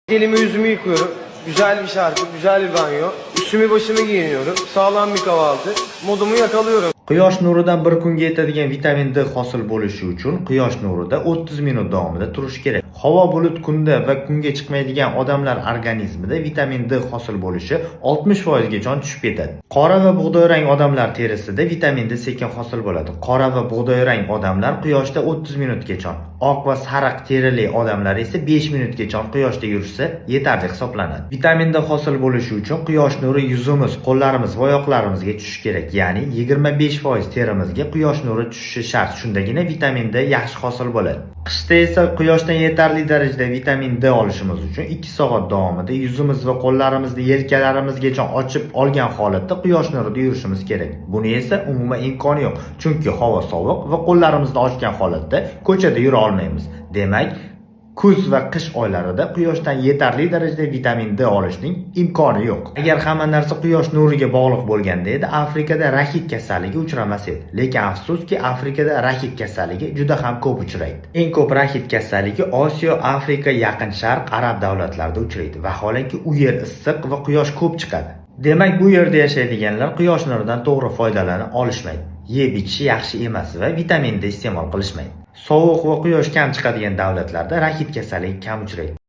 Elimi yüzümü yıkıyorum. Güzel bir şarkı, güzel bir banyo. Üstümü başımı giyiniyorum. Sağlam bir kahvaltı. Modumu yakalıyorum. Quyosh nuridan bir kunga yetadigan vitamin D hosil bo'lishi uchun quyosh nurida 30 minut davomida turish kerak. Havo bulut kunda va kunga chiqmaydigan odamlar organizmida vitamin D hosil bo'lishi 60% gacha tushib ketadi. Qora va bug'doyrang odamlar terisida vitamin D sekin hosil bo'ladi. Qora va bug'doyrang odamlar quyoshda 30 minutgacha, oq va sariq terili odamlar esa 5 minutgacha quyoshda yurishsa yetarli hisoblanadi. Vitamin D hosil bo'lishi uchun quyosh nuri yuzimiz, qo'llarimiz va oyoqlarimizga tushishi kerak. Ya'ni 25% terimizga quyosh nuri tushishi shart. Shundagina vitamin D yaxshi hosil bo'ladi. Qishda esa quyoshdan yetarli darajada vitamin D olishimiz uchun 2 soat davomida yuzimiz va qo'llarimizni yelkalarimizgacha ochib olgan holatda quyosh nurida yurishimiz kerak. Buni esa umuman imkoni yo'q, chunki havo sovuq va qo'llarimizni ochgan holatda ko'chada yura olmaymiz. Demak, kuz va qish oylarida quyoshdan yetarli darajada vitamin D olishning imkoni yo'q. Agar hamma narsa quyosh nuriga bog'liq bo'lganda edi, Afrikada rakit kasalligi uchramas edi. Lekin afsuski, Afrikada rakit kasalligi juda ham ko'p uchraydi. Eng ko'p rakit kasalligi Osiyo, Afrika, Yaqin Sharq, Arab davlatlarida uchraydi. Vaholanki u yer issiq va quyosh ko'p chiqadi. Demak, bu yerda yashaydiganlar quyosh nuridan to'g'ri foydalana olishmaydi. Yeb ichishi yaxshi emas va vitamin D iste'mol qilishmaydi. Sovuq va quyosh kam chiqadigan davlatlarda rakit kasalligi kam uchraydi.